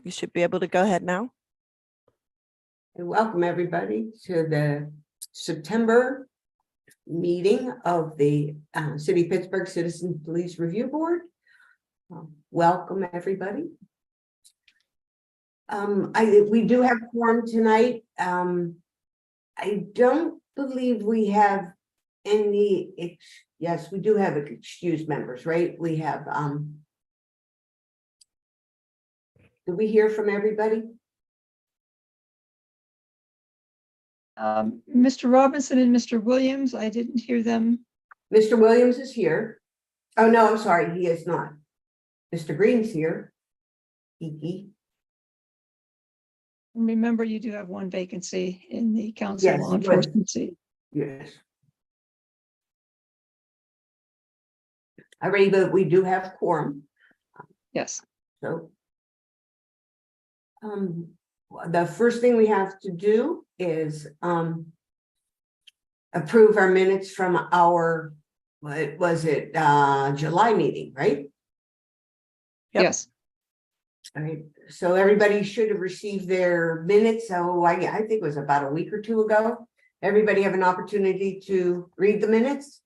You should be able to go ahead now. And welcome everybody to the September meeting of the City of Pittsburgh Citizen Police Review Board. Welcome everybody. We do have quorum tonight. I don't believe we have any. Yes, we do have excused members, right? We have. Did we hear from everybody? Mr. Robinson and Mr. Williams, I didn't hear them. Mr. Williams is here. Oh, no, I'm sorry, he is not. Mr. Green's here. Remember, you do have one vacancy in the council Yes, law enforcement seat. Yes. Alrighty, but we do have quorum. Yes. So. The first thing we have to do is approve our minutes from our, what was it, July meeting, right? Yep. Yes. All right, so everybody should have received their minutes. So I think it was about a week or two ago. Everybody have an opportunity to read the minutes?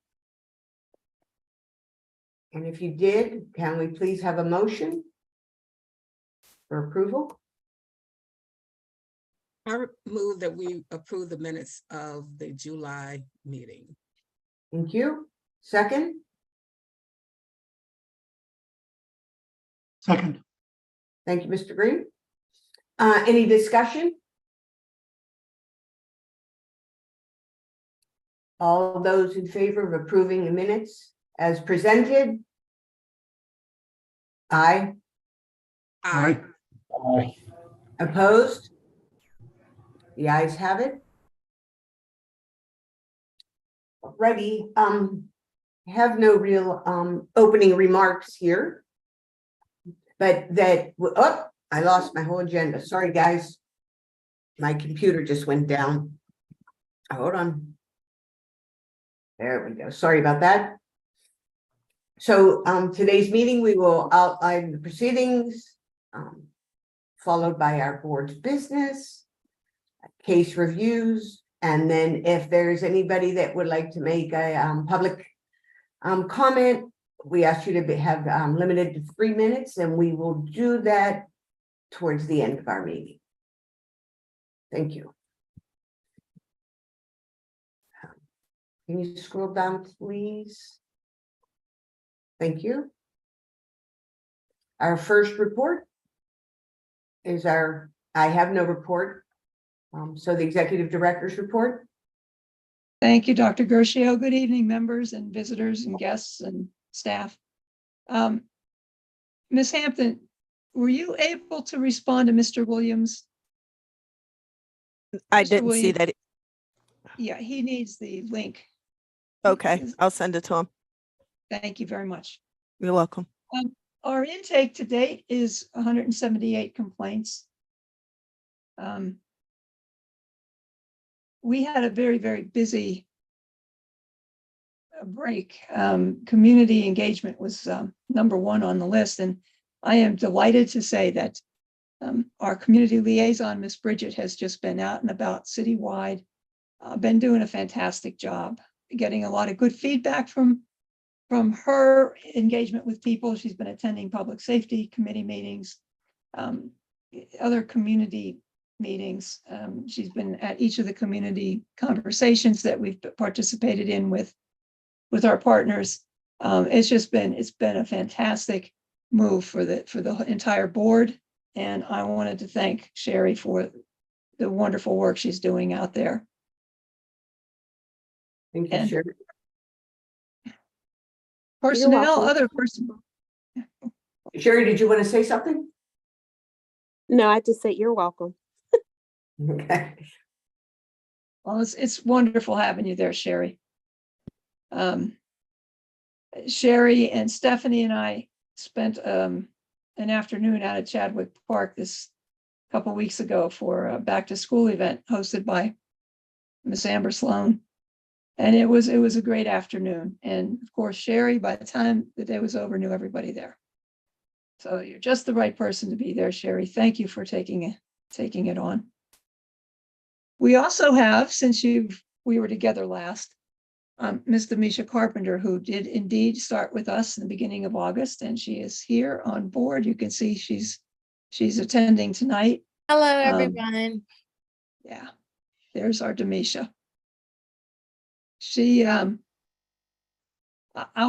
And if you did, can we please have a motion for approval? I move that we approve the minutes of the July meeting. Thank you. Second? Second. Thank you, Mr. Green. Any discussion? All those in favor of approving the minutes as presented? Aye. Aye. Opposed? The ayes have it. Alrighty, have no real opening remarks here. But that, oh, I lost my whole agenda. Sorry, guys. My computer just went down. Hold on. There we go. Sorry about that. So today's meeting, we will outline the proceedings, followed by our board's business, case reviews, and then if there's anybody that would like to make a public comment, we ask you to have limited to 3 minutes, and we will do that towards the end of our meeting. Thank you. Can you scroll down, please? Thank you. Our first report is I have no report. So the executive director's report. Thank you, Dr. Gershio. Good evening, members and visitors and guests and staff. Ms. Hampton, were you able to respond to Mr. Williams? I Mr. didn't see Williams? that. Yeah, he needs the link. Okay, I'll send it to him. Thank you very much. You're welcome. Our intake to date is 178 complaints. We had a very, very busy break. Community engagement was #1 on the list, and I am delighted to say that our community liaison, Miss Bridget, has just been out and about citywide, been doing a fantastic job, getting a lot of good feedback from her engagement with people. She's been attending public safety committee meetings, other community meetings. She's been at each of the community conversations that we've participated in with our partners. It's been a fantastic move for the entire board. And I wanted to thank Sherry for the wonderful work she's doing out there. Thank you, And Sherry. Personnel, other person. Sherry, did you want to say something? No, I just said you're welcome. Okay. Well, it's wonderful having you there, Sherry. Sherry and Stephanie and I spent an afternoon out at Chadwick Park this couple weeks ago for a back to school event hosted by Miss Amber Sloan. And it was a great afternoon. And of course, Sherry, by the time the day was over, knew everybody there. So you're just the right person to be there, Sherry. Thank you for taking it on. We also have, since we were together last, Ms. Demisha Carpenter, who did indeed start with us in the beginning of August, and she is here on board. You can see she's attending tonight. Hello, everyone. Yeah, there's our Demisha. She, I'll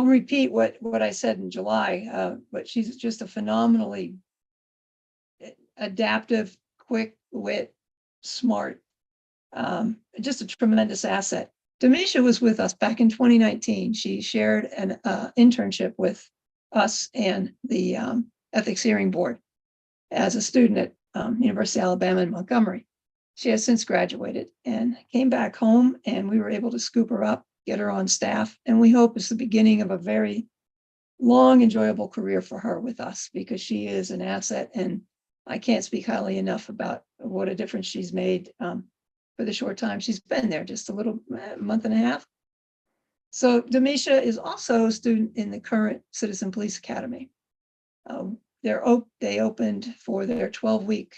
repeat what I said in July, but she's just a phenomenally adaptive, quick wit, smart, just a tremendous asset. Demisha was with us back in 2019. She shared an internship with us and the Ethics Hearing Board as a student at University of Alabama in Montgomery. She has since graduated and came back home, and we were able to scoop her up, get her on staff, and we hope it's the beginning of a very long, enjoyable career for her with us, because she is an asset, and I can't speak highly enough about what a difference she's made for the short time she's been there, just a little month and a half. So Demisha is also a student in the current Citizen Police Academy. They opened for their 12-week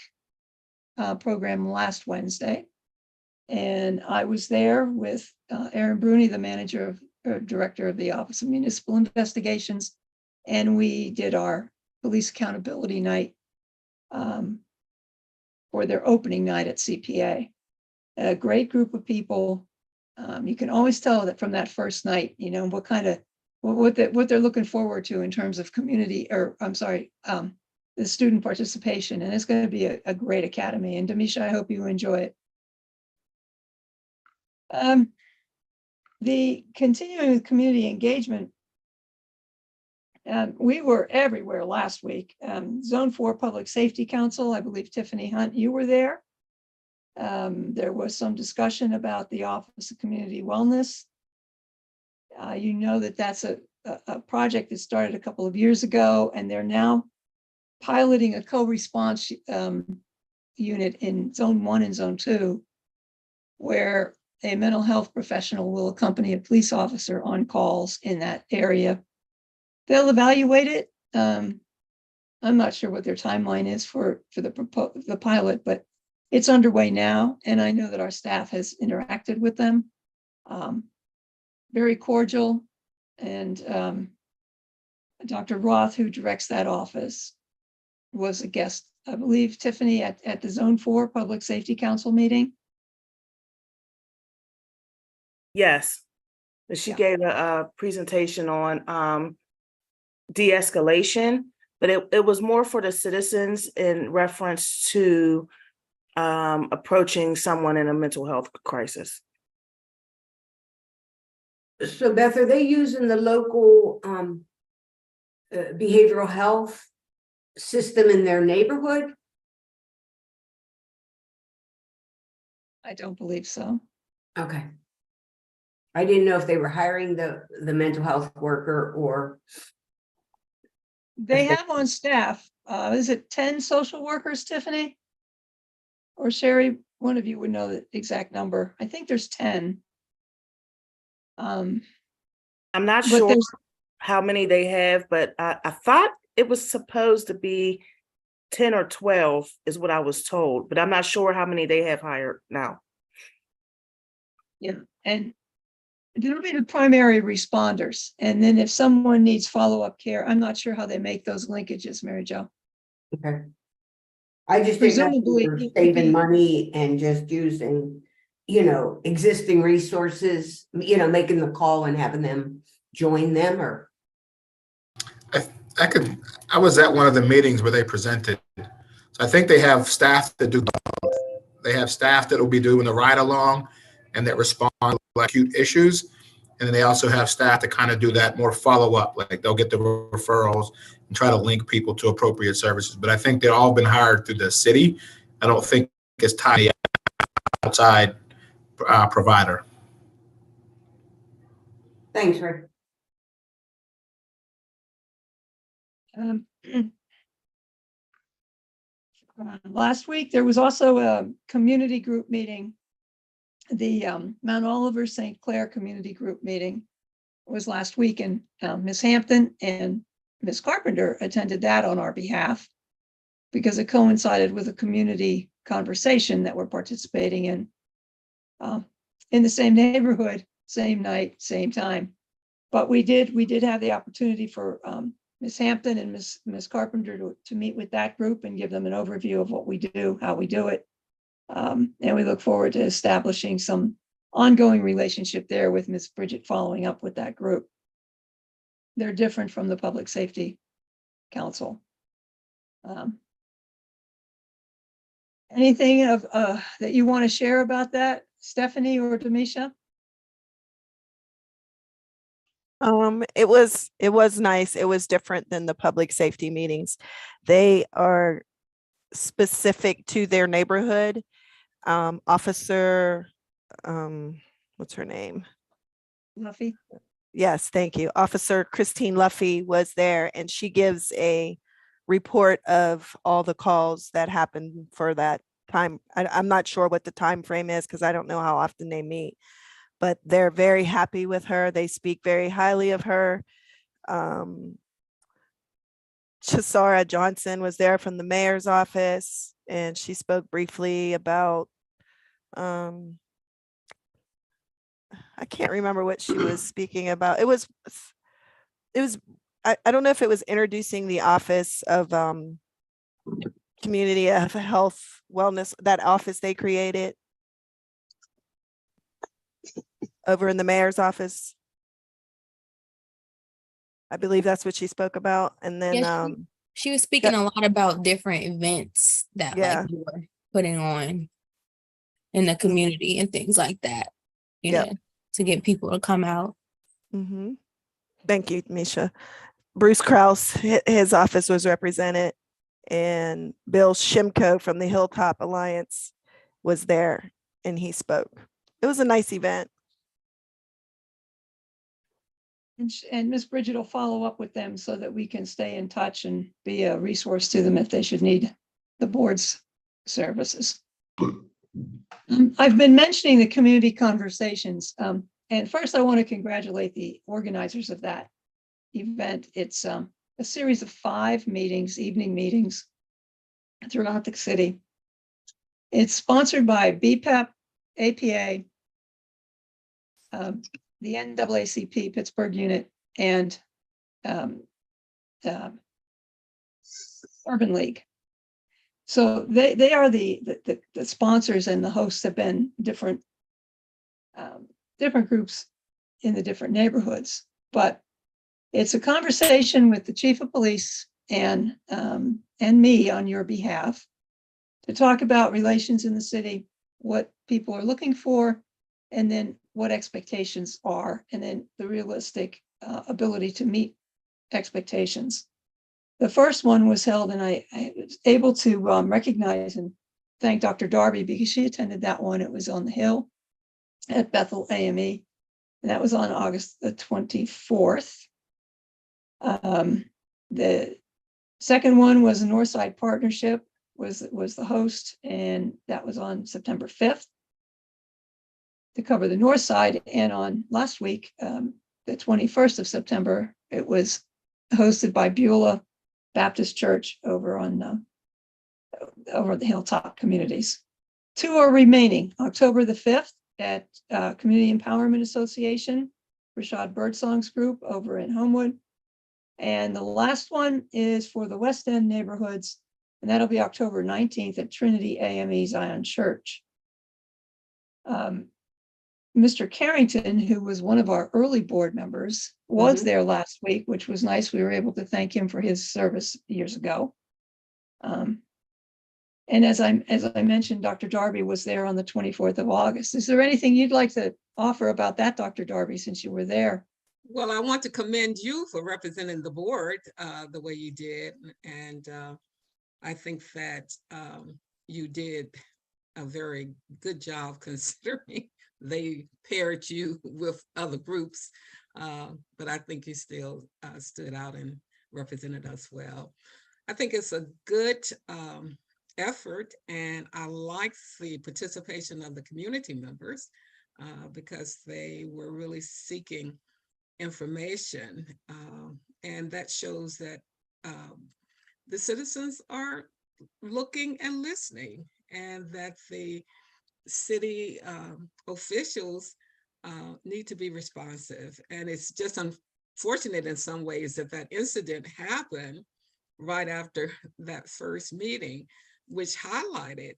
program last Wednesday, and I was there with Erin Bruni, the director of the Office of Municipal Investigations, and we did our police accountability night for their opening night at CPA. A great group of people. You can always tell that from that first night, you know, what they're looking forward to in terms of community, or I'm sorry, the student participation, and it's going to be a great academy. And Demisha, I hope you enjoy it. The continuing with community engagement, we were everywhere last week. Zone 4 Public Safety Council, I believe Tiffany Hunt, you were there. There was some discussion about the Office of Community Wellness. You know that that's a project that started a couple of years ago, and they're now piloting a co-response unit in Zone 1 and Zone 2, where a mental health professional will accompany a police officer on calls in that area. They'll evaluate it. I'm not sure what their timeline is for the pilot, but it's underway now, and I know that our staff has interacted with them. Very cordial, and Dr. Roth, who directs that office, was a guest, I believe, Tiffany, at the Zone 4 Public Safety Council meeting. Yes, she gave a presentation on de-escalation, but it was more for the citizens in reference to approaching someone in a mental health crisis. So Beth, are they using the local behavioral health system in their neighborhood? I don't believe so. Okay. I didn't know if they were hiring the mental health worker or. They have on staff, is it 10 social workers, Tiffany? Or Sherry, one of you would know the exact number. I think there's 10. I'm not sure how many they have, but I thought it was supposed to be 10 or 12 is what I was told, but I'm not sure how many they have hired now. Yeah, and it'll be the primary responders. And then if someone needs follow-up care, I'm not sure how they make those linkages, Mary Jo. Okay. I just didn't know if Presumably, we were it would saving be- money and just using, existing resources, making the call and having them join them, or. I was at one of the meetings where they presented. So I think they have staff that do both. They have staff that will be doing the ride along and that respond to acute issues. And then they also have staff that kind of do that more follow up, like they'll get the referrals and try to link people to appropriate services. But I think they've all been hired through the city. I don't think it's tied to outside provider. Thanks, Rick. Last week, there was also a community group meeting. The Mount Oliver St. Clair Community Group meeting was last week in Miss Hampton, and Ms. Carpenter attended that on our behalf because it coincided with a community conversation that we're participating in the same neighborhood, same night, same time. But we did have the opportunity for Ms. Hampton and Ms. Carpenter to meet with that group and give them an overview of what we do, how we do it. And we look forward to establishing some ongoing relationship there with Ms. Bridget following up with that group. They're different from the Public Safety Council. Anything of that you want to share about that, Stephanie or Demisha? It was nice. It was different than the public safety meetings. They are specific to their neighborhood. Officer, what's her name? Luffy? Yes, thank you. Officer Christine Luffy was there, and she gives a report of all the calls that happened for that time. I'm not sure what the time frame is because I don't know how often they meet, but they're very happy with her. They speak very highly of her. Chisara Johnson was there from the mayor's office, and she spoke briefly about I can't remember what she was speaking about. It was I don't know if it was introducing the office of community of health wellness, that office they created over in the mayor's office. I believe that's what she spoke about. And then Yes, she was speaking a lot about different events that Yeah. like we were putting on in the community and things like that, you Yep. know, to get people to come out. mhm. Thank you, Misha. Bruce Kraus, his office was represented, and Bill Shimko from the Hilltop Alliance was there, and he spoke. It was a nice event. And Ms. Bridget will follow up with them so that we can stay in touch and be a resource to them if they should need the board's services. I've been mentioning the community conversations. And first I want to congratulate the organizers of that event. It's a series of 5 meetings, evening meetings throughout the city. It's sponsored by BPEP, APA, the NAACP Pittsburgh unit, and Urban League. So they are the sponsors, and the hosts have been different groups in the different neighborhoods. But it's a conversation with the chief of police and me on your behalf to talk about relations in the city, what people are looking for, and then what expectations are, and then the realistic ability to meet expectations. The first one was held, and I was able to recognize and thank Dr. Darby because she attended that one. It was on the Hill at Bethel AME, and that was on August the 24th. The second one was a Northside Partnership, was the host, and that was on September 5th to cover the North Side. And on last week, the 21st of September, it was hosted by Beulah Baptist Church over on over the Hilltop Communities. 2 are remaining. October the 5th at Community Empowerment Association, Rashad Birdsong's group over in Homewood. And the last one is for the West End neighborhoods, and that'll be October 19th at Trinity AME Zion Church. Mr. Carrington, who was one of our early board members, was there last week, which was nice. We were able to thank him for his service years ago. And as I mentioned, Dr. Darby was there on the 24th of August. Is there anything you'd like to offer about that, Dr. Darby, since you were there? Well, I want to commend you for representing the board the way you did. And I think that you did a very good job considering they paired you with other groups. But I think you still stood out and represented us well. I think it's a good effort, and I like the participation of the community members because they were really seeking information And that shows that the citizens are looking and listening, and that the city officials need to be responsive. And it's just unfortunate in some ways that that incident happened right after that first meeting, which highlighted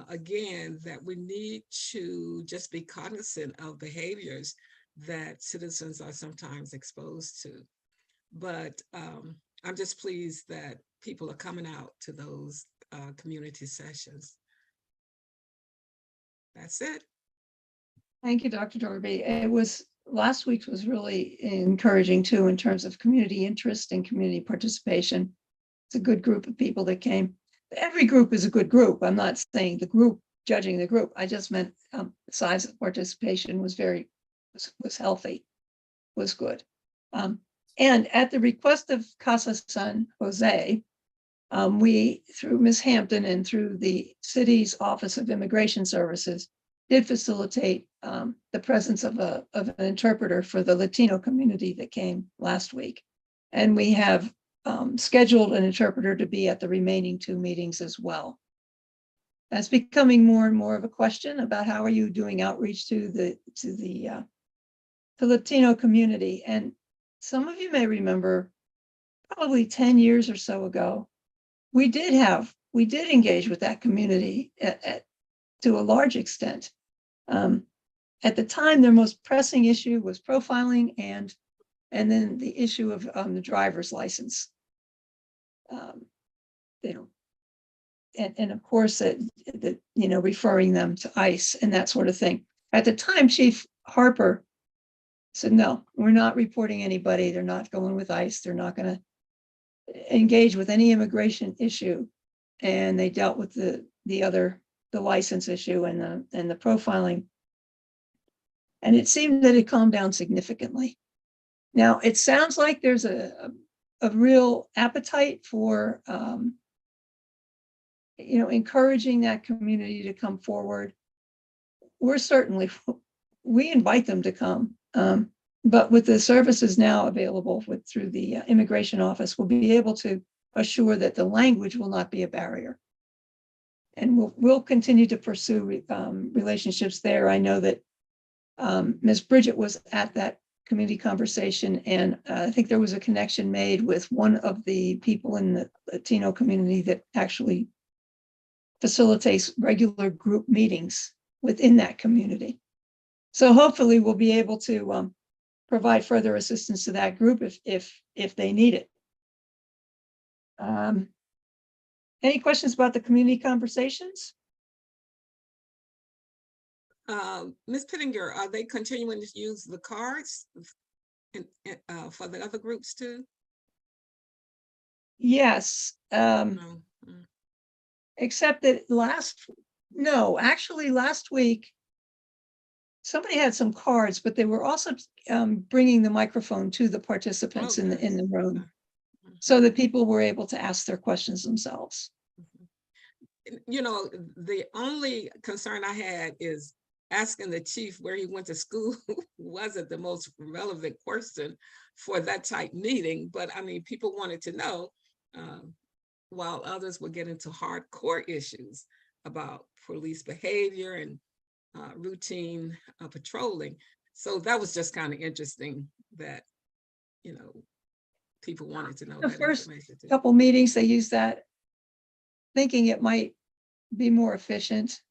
again that we need to just be cognizant of behaviors that citizens are sometimes exposed to. But I'm just pleased that people are coming out to those community sessions. That's it. Thank you, Dr. Dorby. Last week's was really encouraging too, in terms of community interest and community participation. It's a good group of people that came. Every group is a good group. I'm not saying the group, judging the group. I just meant the size of participation was healthy, was good. And at the request of Casa San Jose, we, through Ms. Hampton and through the city's Office of Immigration Services, did facilitate the presence of an interpreter for the Latino community that came last week. And we have scheduled an interpreter to be at the remaining 2 meetings as well. That's becoming more and more of a question about how are you doing outreach to the Latino community. And some of you may remember, probably 10 years or so ago, we did engage with that community to a large extent. At the time, their most pressing issue was profiling and then the issue of the driver's license. And of course, referring them to ICE and that sort of thing. At the time, Chief Harper said, no, we're not reporting anybody. They're not going with ICE. They're not going to engage with any immigration issue. And they dealt with the license issue and the profiling. And it seemed that it calmed down significantly. Now, it sounds like there's a real appetite for encouraging that community to come forward. We invite them to come. But with the services now available through the immigration office, we'll be able to assure that the language will not be a barrier. And we'll continue to pursue relationships there. I know that Ms. Bridget was at that community conversation, and I think there was a connection made with one of the people in the Latino community that actually facilitates regular group meetings within that community. So hopefully we'll be able to provide further assistance to that group if they need it. Any questions about the community conversations? Ms. Pittinger, are they continuing to use the cards for the other groups too? Yes. No. Except that last week, somebody had some cards, but they were also bringing the microphone to the participants in the room, so that people were able to ask their questions themselves. The only concern I had is asking the chief where he went to school wasn't the most relevant question for that type meeting. But I mean, people wanted to know, while others were getting to hardcore issues about police behavior and routine patrolling. So that was just kind of interesting that, people wanted to know The that first information too. couple meetings, they used that, thinking it might be more efficient.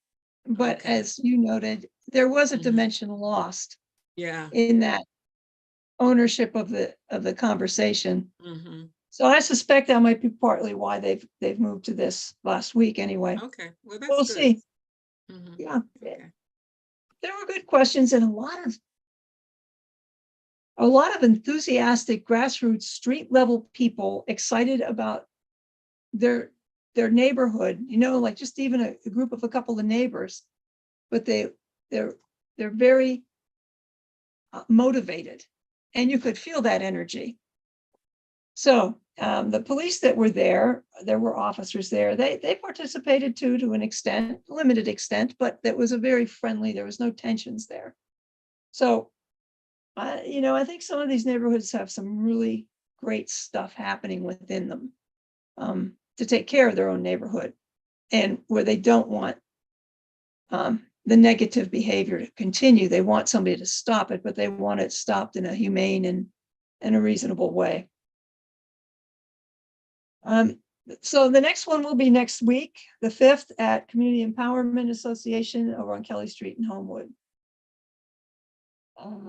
But Okay. as you noted, there was a Mhm. dimension lost Yeah. in that ownership of the conversation. Mhm. So I suspect that might be partly why they've moved to this last week anyway. Okay. Well, that's We'll good. see. Mhm. Yeah, Okay. there were good questions and a lot of enthusiastic grassroots street level people excited about their neighborhood, like just even a group of a couple of neighbors, but they're very motivated, and you could feel that energy. So the police that were there were officers there. They participated too, to an extent, limited extent, but that was a very friendly. There was no tensions there. So, I think some of these neighborhoods have some really great stuff happening within them to take care of their own neighborhood, and where they don't want the negative behavior to continue. They want somebody to stop it, but they want it stopped in a humane and a reasonable way. So the next one will be next week, the 5th, at Community Empowerment Association over on Kelly Street in Homewood.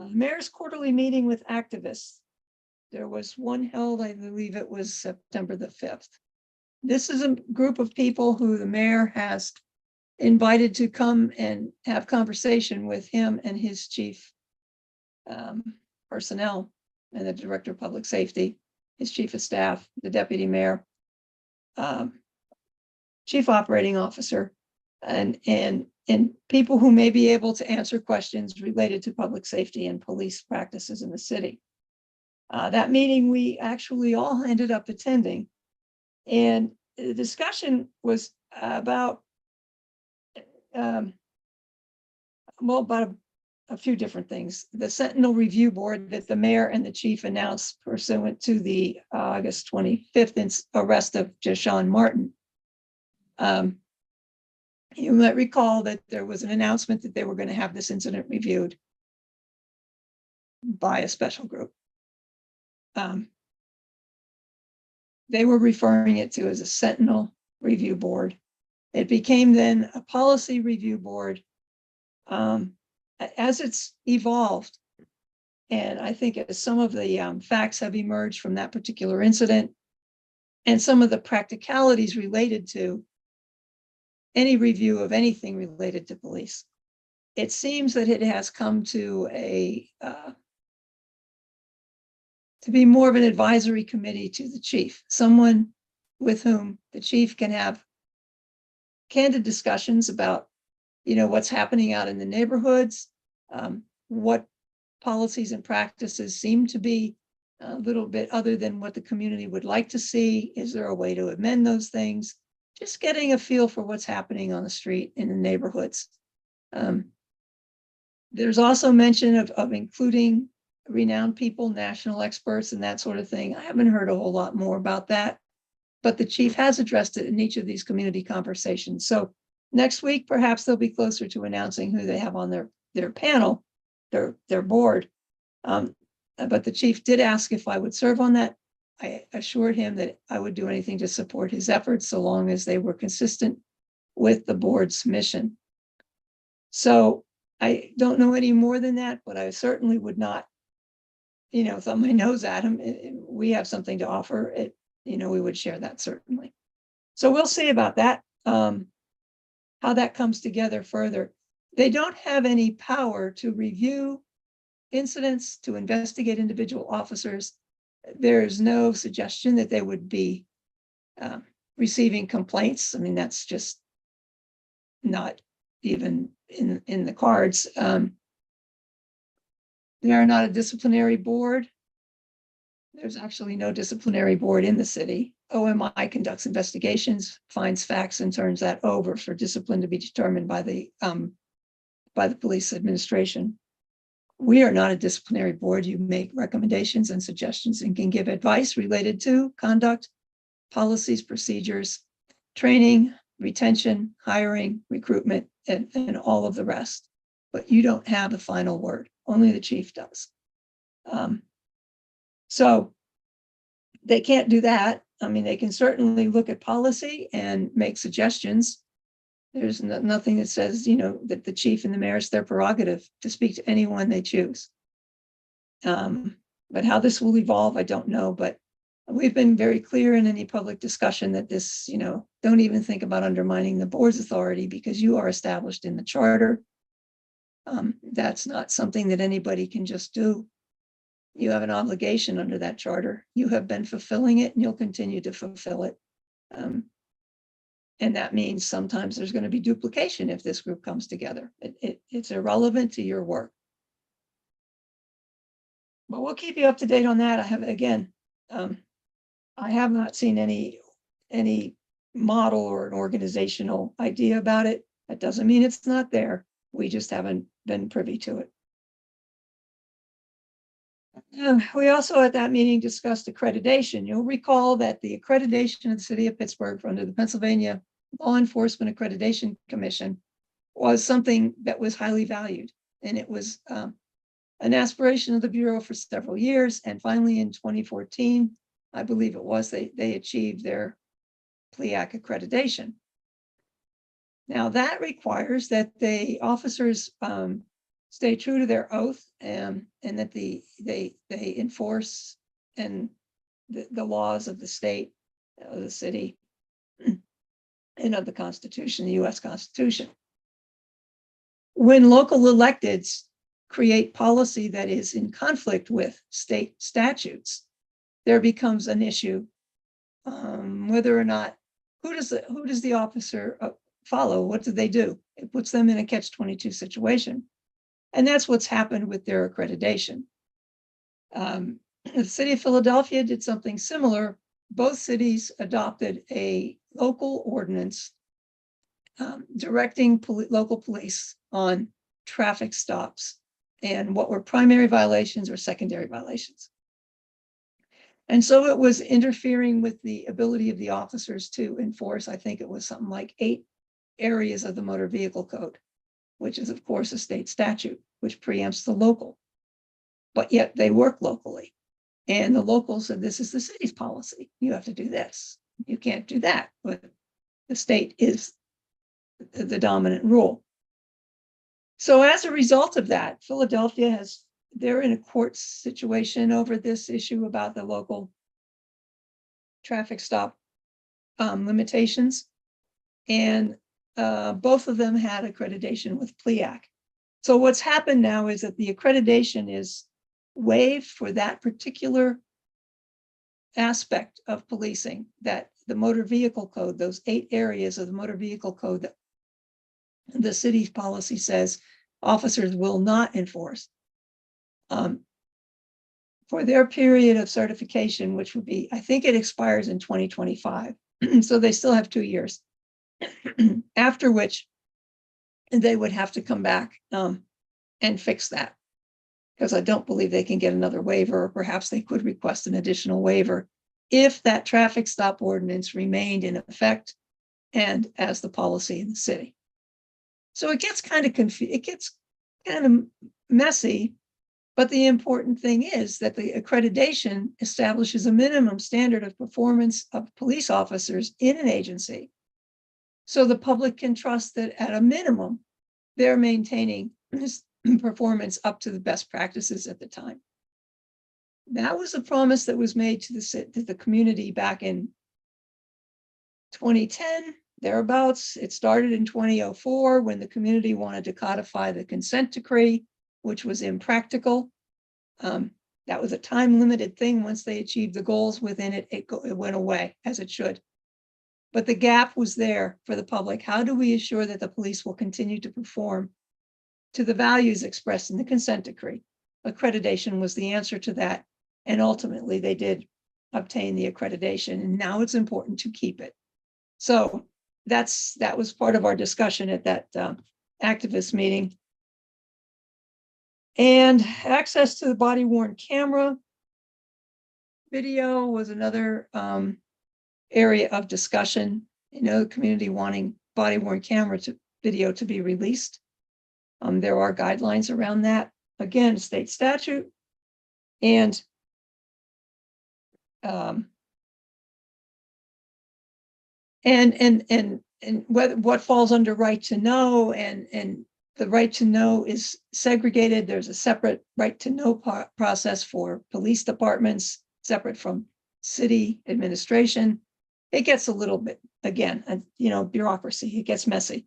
Mayor's quarterly meeting with activists. There was one held, I believe it was September the 5th. This is a group of people who the mayor has invited to come and have conversation with him and his chief personnel and the director of public safety, his chief of staff, the deputy mayor, chief operating officer, and people who may be able to answer questions related to public safety and police practices in the city. That meeting we actually all ended up attending, and the discussion was about about a few different things. The Sentinel Review Board that the mayor and the chief announced pursuant to the August 25th arrest of Jashawn Martin. You might recall that there was an announcement that they were going to have this incident reviewed by a special group. They were referring it to as a Sentinel Review Board. It became then a policy review board as it's evolved. And I think as some of the facts have emerged from that particular incident and some of the practicalities related to any review of anything related to police, it seems that it has come to to be more of an advisory committee to the chief, someone with whom the chief can have candid discussions about, what's happening out in the neighborhoods, what policies and practices seem to be a little bit other than what the community would like to see. Is there a way to amend those things? Just getting a feel for what's happening on the street in the neighborhoods. There's also mention of including renowned people, national experts, and that sort of thing. I haven't heard a whole lot more about that, but the chief has addressed it in each of these community conversations. So next week, perhaps they'll be closer to announcing who they have on their panel, their board. But the chief did ask if I would serve on that. I assured him that I would do anything to support his efforts so long as they were consistent with the board's mission. So I don't know any more than that, but I certainly would not, thumb my nose at him. We have something to offer. We would share that certainly. So we'll see about that, how that comes together further. They don't have any power to review incidents, to investigate individual officers. There's no suggestion that they would be receiving complaints. I mean, that's just not even in the cards. They are not a disciplinary board. There's actually no disciplinary board in the city. OMI conducts investigations, finds facts, and turns that over for discipline to be determined by the police administration. We are not a disciplinary board. You make recommendations and suggestions and can give advice related to conduct, policies, procedures, training, retention, hiring, recruitment, and all of the rest. But you don't have the final word. Only the chief does. So they can't do that. I mean, they can certainly look at policy and make suggestions. There's nothing that says, that the chief and the mayor, it's their prerogative to speak to anyone they choose. But how this will evolve, I don't know. But we've been very clear in any public discussion that this, don't even think about undermining the board's authority because you are established in the charter. That's not something that anybody can just do. You have an obligation under that charter. You have been fulfilling it and you'll continue to fulfill it. And that means sometimes there's going to be duplication if this group comes together. It's irrelevant to your work. But we'll keep you up to date on that. I have not seen any model or an organizational idea about it. That doesn't mean it's not there. We just haven't been privy to it. We also at that meeting discussed accreditation. You'll recall that the accreditation of the city of Pittsburgh under the Pennsylvania Law Enforcement Accreditation Commission was something that was highly valued. And it was an aspiration of the Bureau for several years. And finally in 2014, I believe it was, they achieved their PLEAC accreditation. Now that requires that the officers stay true to their oath and that they enforce and the laws of the state, of the city, and of the Constitution, the US Constitution. When local electeds create policy that is in conflict with state statutes, there becomes an issue whether or not, who does the officer follow? What do they do? It puts them in a catch-22 situation. And that's what's happened with their accreditation. The city of Philadelphia did something similar. Both cities adopted a local ordinance directing local police on traffic stops and what were primary violations or secondary violations. And so it was interfering with the ability of the officers to enforce, I think it was something like 8 areas of the motor vehicle code, which is of course a state statute, which preempts the local. But yet they work locally. And the local said, this is the city's policy. You have to do this. You can't do that. But the state is the dominant rule. So as a result of that, Philadelphia they're in a court situation over this issue about the local traffic stop limitations. And both of them had accreditation with PLEAC. So what's happened now is that the accreditation is waived for that particular aspect of policing, that the motor vehicle code, those 8 areas of the motor vehicle code that the city's policy says officers will not enforce. For their period of certification, which would be, I think it expires in 2025. So they still have 2 years. After which they would have to come back and fix that. Because I don't believe they can get another waiver, or perhaps they could request an additional waiver if that traffic stop ordinance remained in effect and as the policy in the city. So it gets kind of messy, but the important thing is that the accreditation establishes a minimum standard of performance of police officers in an agency. So the public can trust that at a minimum, they're maintaining this performance up to the best practices at the time. That was a promise that was made to the community back in 2010, thereabouts. It started in 2004 when the community wanted to codify the consent decree, which was impractical. That was a time-limited thing. Once they achieved the goals within it, it went away, as it should. But the gap was there for the public. How do we assure that the police will continue to perform to the values expressed in the consent decree? Accreditation was the answer to that. And ultimately, they did obtain the accreditation. And now it's important to keep it. So that was part of our discussion at that activist meeting. And access to the body-worn camera video was another area of discussion. The community wanting body-worn camera video to be released. There are guidelines around that. Again, state statute. And what falls under right to know, and the right to know is segregated. There's a separate right to know process for police departments, separate from city administration. It gets a little bit, again, bureaucracy, it gets messy.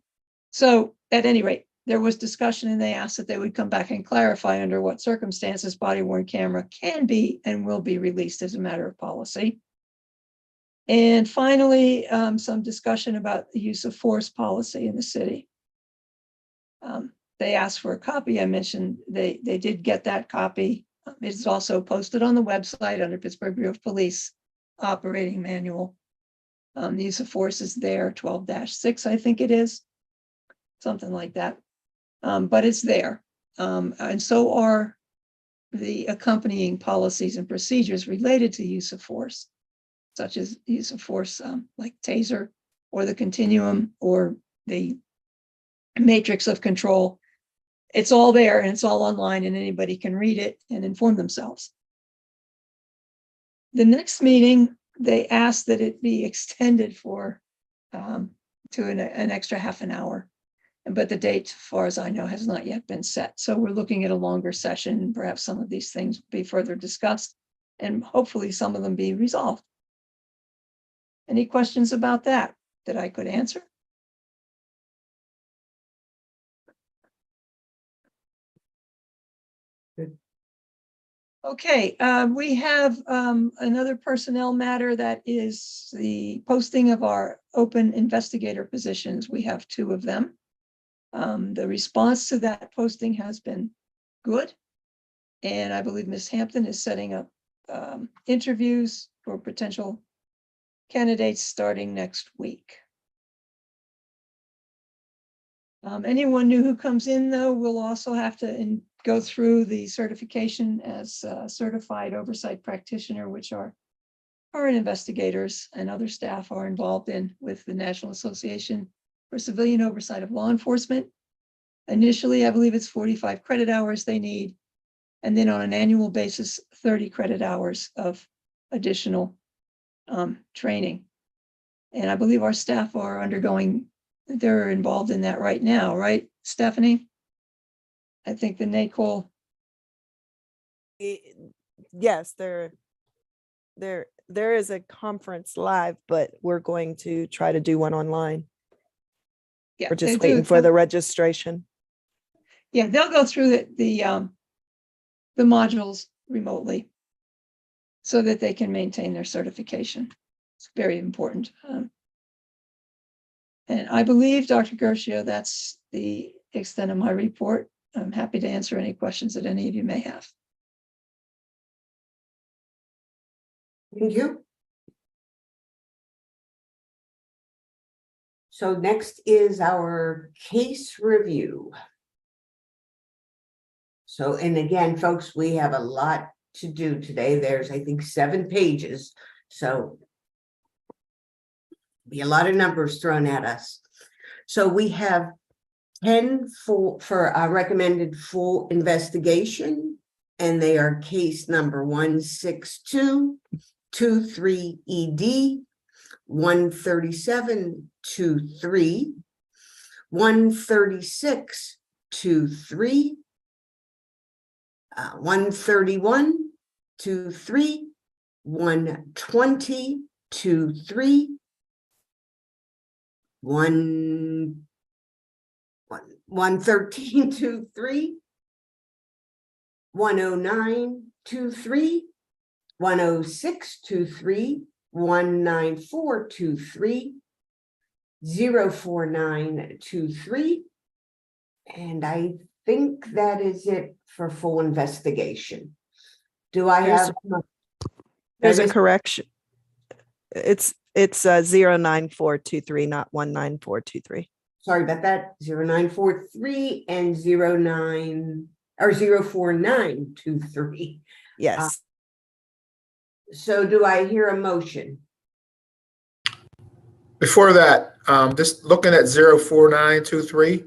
So at any rate, there was discussion and they asked that they would come back and clarify under what circumstances body-worn camera can be and will be released as a matter of policy. And finally, some discussion about the use of force policy in the city. They asked for a copy. I mentioned they did get that copy. It's also posted on the website under Pittsburgh Bureau of Police operating manual. The use of force is there, 12-6, I think it is, something like that. But it's there. And so are the accompanying policies and procedures related to use of force, such as use of force like taser or the continuum or the matrix of control. It's all there and it's all online and anybody can read it and inform themselves. The next meeting, they asked that it be extended for to an extra half an hour. But the date, as far as I know, has not yet been set. So we're looking at a longer session. Perhaps some of these things be further discussed and hopefully some of them be resolved. Any questions about that I could answer? Good. Okay, we have another personnel matter that is the posting of our open investigator positions. We have 2 of them. The response to that posting has been good. And I believe Ms. Hampton is setting up interviews for potential candidates starting next week. Anyone new who comes in, though, will also have to go through the certification as a certified oversight practitioner, which our current investigators and other staff are involved in with the National Association for Civilian Oversight of Law Enforcement. Initially, I believe it's 45 credit hours they need, and then on an annual basis, 30 credit hours of additional training. And I believe our staff are they're involved in that right now, right, Stephanie? I think the NACOL. Yes, there is a conference live, but we're going to try to do one online. Yeah, We're just waiting for the registration. Yeah, they'll go through the modules remotely so that they can maintain their certification. It's very important. And I believe, Dr. Gershio, that's the extent of my report. I'm happy to answer any questions that any of you may have. Thank you. So next is our case review. So, and again, folks, we have a lot to do today. There's, I think, 7 pages. So be a lot of numbers thrown at us. So we have 10 for recommended full investigation, and they are case number 16223 ED, 13723, 13623, 13123, 12023, 11323, 10923, 10623, 19423, 04923, and I think that is it for full investigation. Do I have? There's a correction. It's 09423, not 19423. Sorry about that. 0943 and 04923. Yes. So do I hear a motion? Before that, just looking at 04923,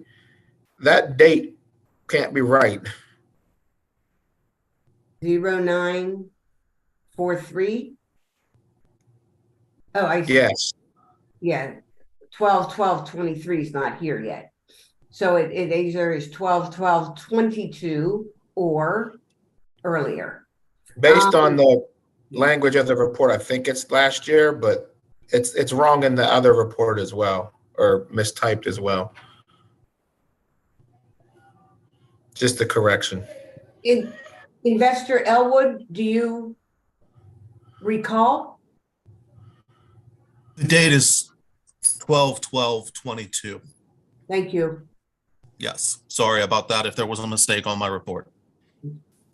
that date can't be right. 0943. Oh, I see. Yes. Yeah. 12/12/23 is not here yet. So it either is 12/12/22 or earlier. Based on the language of the report, I think it's last year, but it's wrong in the other report as well, or mistyped as well. Just a correction. Investor Elwood, do you recall? The date is 12/12/22. Thank you. Yes, sorry about that if there was a mistake on my report.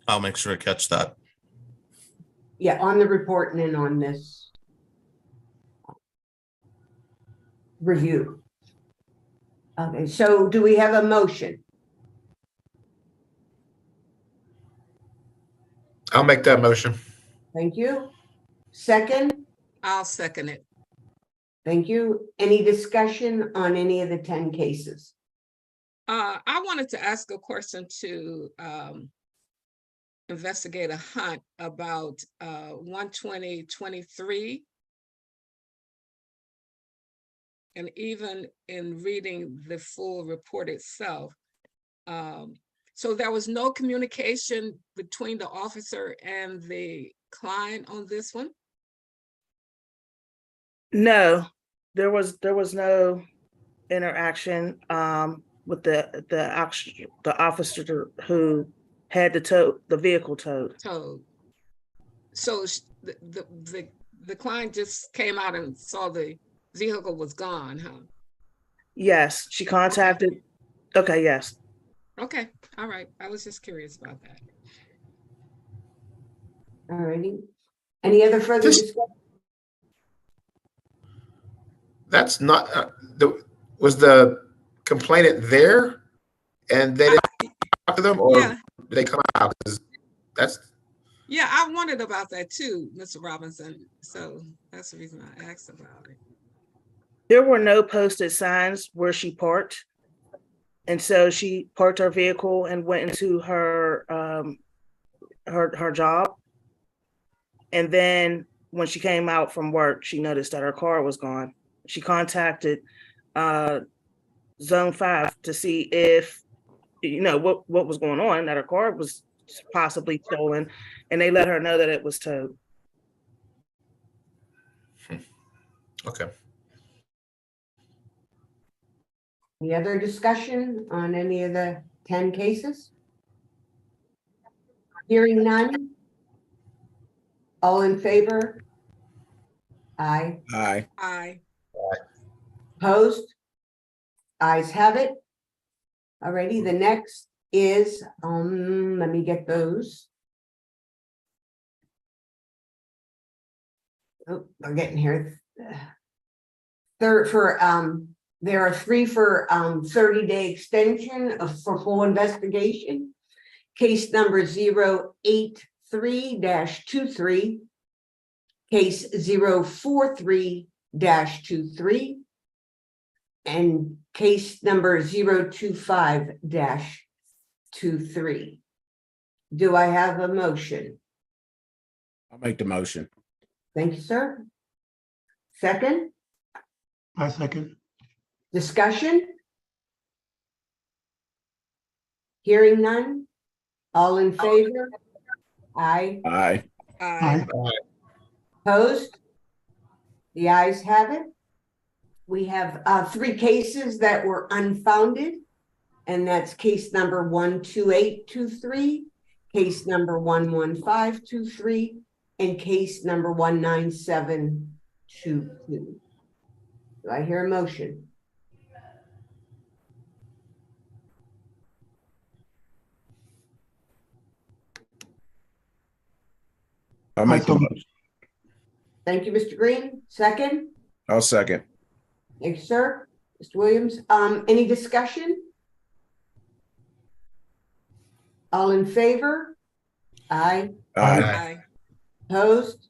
I'll make sure to catch that. Yeah, on the report and then on this review. Okay, so do we have a motion? I'll make that motion. Thank you. Second, I'll second it. thank you. Any discussion on any of the 10 cases? I wanted to ask a question to Investigator Hunt about 12023. And even in reading the full report itself, so there was no communication between the officer and the client on this one? No, there was no interaction with the officer who had the vehicle towed. Towed. So the client just came out and saw the vehicle was gone, huh? Yes, she contacted. Okay, yes. Okay, all right. I was just curious about that. All righty. Any other further This- discussion? That's not, was the complainant there and they didn't talk to them, or Yeah. did they come out? 'Cause that's, Yeah, I wondered about that too, Mr. Robinson. So that's the reason I asked about it. There were no posted signs where she parked. And so she parked her vehicle and went into her her job. And then when she came out from work, she noticed that her car was gone. She contacted Zone 5 to see if, what was going on, that her car was possibly stolen, and they let her know that it was towed. okay. Any other discussion on any of the 10 cases? Hearing none. All in favor? Aye. Aye. Aye. Opposed? Ayes have it. Alrighty, the next is, let me get those. Oh, we're getting here. There are 3 for 30-day extension for full investigation. Case number 083-23, case 043-23, and case number 025-23. Do I have a motion? I'll make the motion. Thank you, sir. Second, I second. discussion? Hearing none? All in favor? Aye. Aye. Aye. Opposed? The ayes have it. We have 3 cases that were unfounded, and that's case number 12823, case number 11523, and case number 19722. Do I hear a motion? I'll make the so- motion. Thank you, Mr. Green. Second? I'll second. Thank you, sir. Mr. Williams, any discussion? All in favor? Aye. Aye. Aye. Opposed?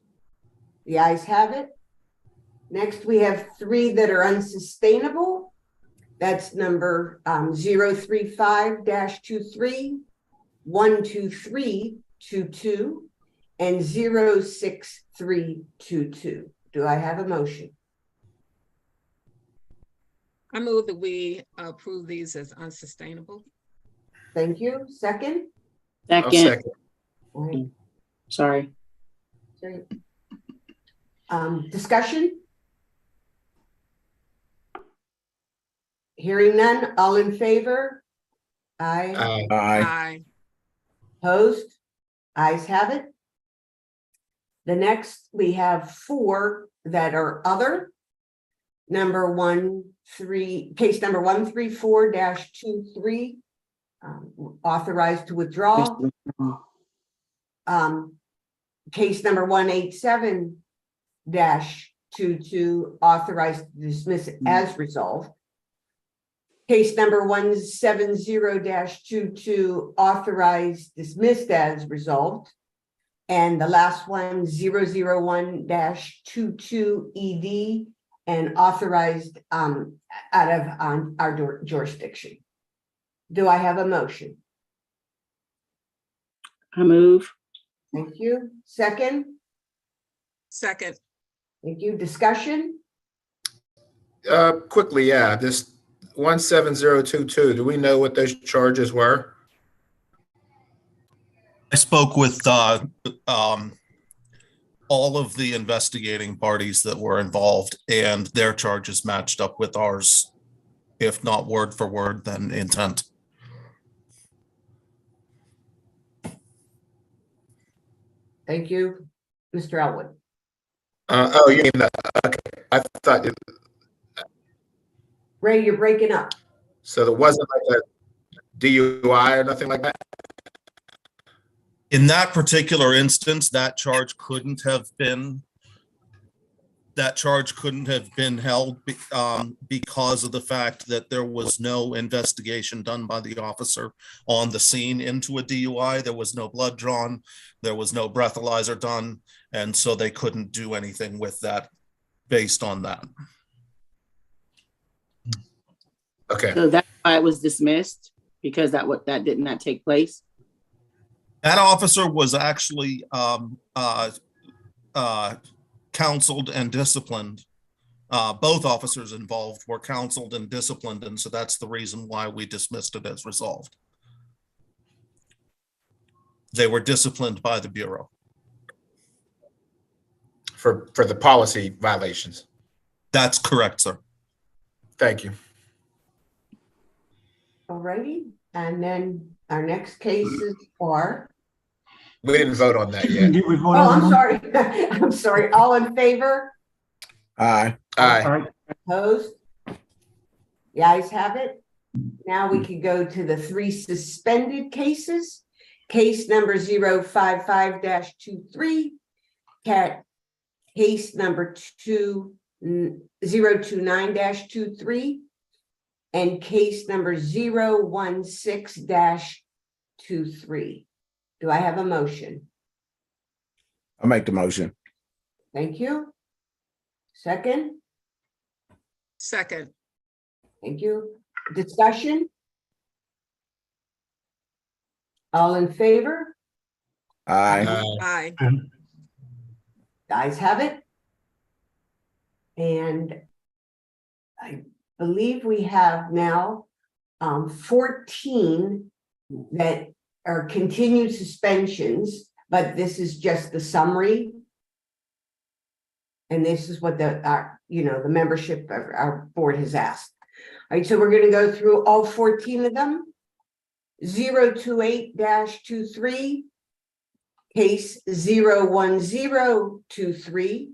The ayes have it. Next, we have 3 that are unsustainable. That's number 035-23, 12322, and 06322. Do I have a motion? I move that we approve these as unsustainable. Thank you. Second? I'll second. All right. Sorry. Great. Discussion? Hearing none, all in favor? Aye. Aye. Aye. Aye. Opposed? Ayes have it. The next, we have 4 that are other. Case number 134-23, authorized to withdraw. Case number 187-22, authorized to dismiss it as resolved. Case number 170-22, authorized dismissed as resolved. And the last one, 001-22 ED, and authorized out of our jurisdiction. Do I have a motion? I move. Thank you. Second? Second. Thank you. Discussion? Quickly, yeah, this 17022, do we know what those charges were? I spoke with all of the investigating parties that were involved, and their charges matched up with ours, if not word for word, then intent. Thank you. Mr. Elwood. Oh, you mean that? Okay, I thought Ray, you're breaking up. so. There wasn't like a DUI or nothing like that. In that particular instance, that charge couldn't have been held because of the fact that there was no investigation done by the officer on the scene into a DUI. There was no blood drawn, there was no breathalyzer done, and so they couldn't do anything with that based on that. Okay. So that's why it was dismissed, because that did not take place. That officer was actually counseled and disciplined. Both officers involved were counseled and disciplined, and so that's the reason why we dismissed it as resolved. They were disciplined by the Bureau. For the policy violations. That's correct, sir. Thank you. All righty. And then our next cases are. We didn't vote on that yet. Did we vote Oh, on I'm them? sorry. I'm sorry. All in favor? Aye. Aye. Aye. Opposed? The ayes have it. Now we can go to the 3 suspended cases. Case number 055-23, case number 029-23, and case number 016-23. Do I have a motion? I'll make the motion. Thank you. Second? Second. Thank you. Discussion? All in favor? Aye. Aye. The ayes have it. And I believe we have now 14 that are continued suspensions, but this is just the summary. And this is what the membership of our board has asked. All right, so we're going to go through all 14 of them. 028-23, case 01023,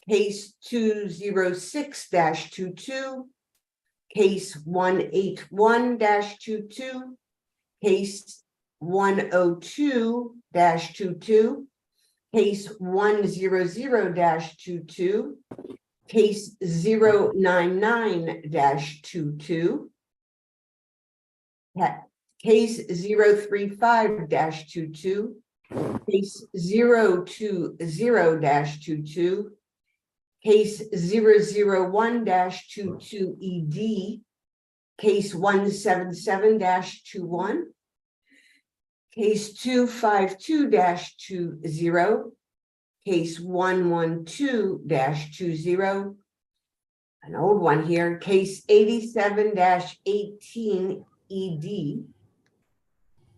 case 206-22, case 181-22, case 102-22, case 100-22, case 099-22, case 035-22, case 020-22, case 001-22 ED, case 177-21, case 252-20, case 112-20, an old one here, case 87-18 ED.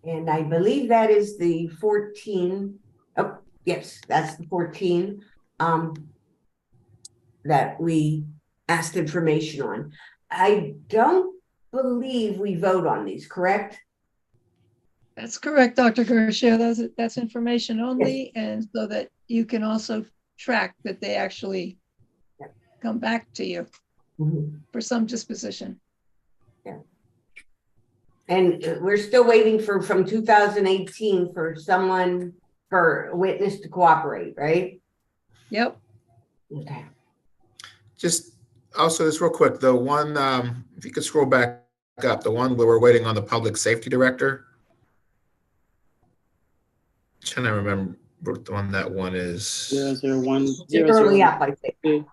And I believe that is the 14. Oh, yes, that's the 14 that we asked information on. I don't believe we vote on these, correct? That's correct, Dr. Gershia. That's information only, and so that you can also track that they actually come back to you for some disposition. Yeah. And we're still waiting from 2018 for a witness to cooperate, right? Yep. Okay. Just also this real quick, the one, if you could scroll back up, the one where we're waiting on the public safety director. Trying to that one is. 001 Early up, I think.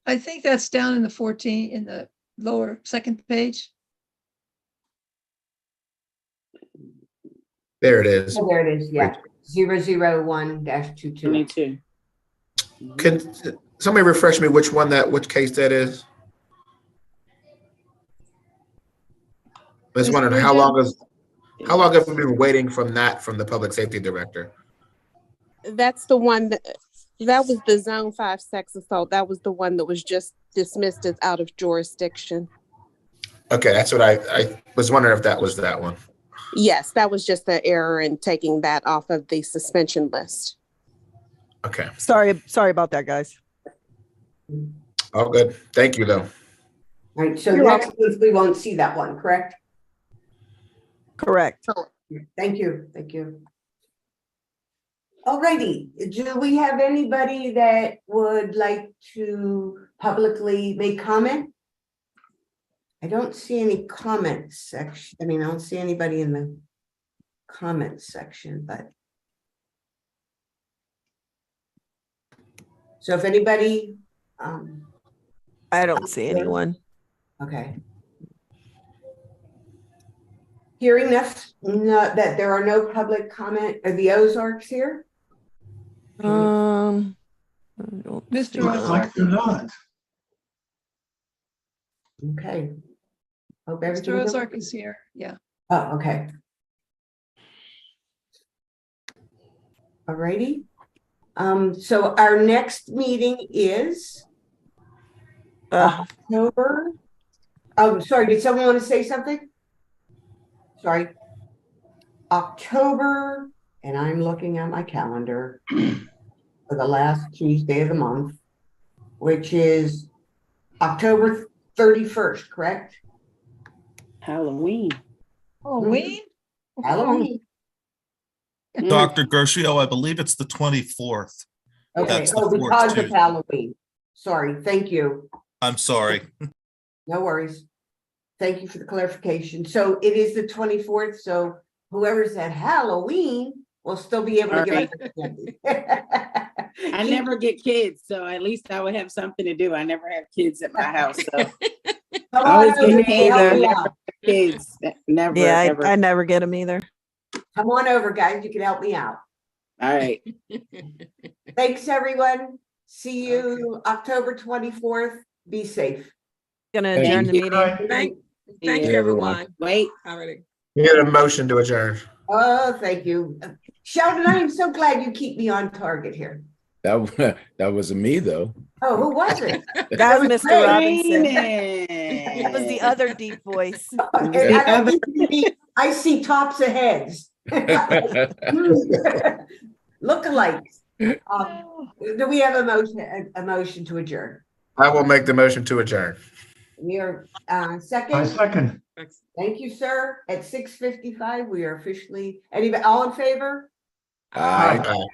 I think that's down in the 14, in the lower second page. There it is. Oh, there it is, yeah. 001-22. 22. Can somebody refresh me which case that is? I was Ms. wondering Bridget? how long have we been waiting from the public safety director? That's the one that was the Zone 5 sex assault. That was the one that was just dismissed as out of jurisdiction. Okay, that's what I was wondering if that was that one. Yes, that was just the error in taking that off of the suspension list. Okay, Sorry about that, guys. all good. Thank you, though. All right, so You're next week we won't see that one, correct? Correct. Thank you, thank you. Alrighty, do we have anybody that would like to publicly make comment? I don't see any comments section. I mean, I don't see anybody in the comments section, but. So if anybody, I don't see anyone. okay. Hearing that there are no public comment, are the Ozarks here? I don't Mr. see Looks them. like they're not. Okay. Hope Mr. everything's Ozark okay. is here. Yeah. Oh, okay. Alrighty. So our next meeting is October. Oh, sorry, did someone want to say something? Sorry. October, and I'm looking at my calendar for the last Tuesday of the month, which is October 31st, correct? Halloween. Halloween? Halloween. Dr. Gershio, I believe it's the 24th. Okay, That's the oh, fourth because of Tuesday. Halloween. Sorry, thank you. I'm sorry. No worries. Thank you for the clarification. So it is the 24th, so whoever's at Halloween will still be able to give us candy. I never get kids, so at least I would have something to do. I never have kids at my house, so Come I always on over, get guys, help candy. me Never out. have kids. Never, Yeah, ever. I never get them either. Come on over, guys. You can help me out. All right. Thanks, everyone. See you October 24th. Be safe. Gonna Thank adjourn you. the meeting. Thank Yeah, you, everyone. everyone. Wait. Alrighty. We had a motion to adjourn. Oh, thank you. Sheldon, I am so glad you keep me on target here. That wasn't me though. Oh, who was it? That was was Mr. great. Robinson. Training. That was the other deep voice. Okay, I don't think you need- I see tops of heads. Lookalikes. Do we have a motion to adjourn? I will make the motion to adjourn. We are I second. second. Thank you, sir. At 6:55, we are officially, anybody, all in favor? Aye. Aye.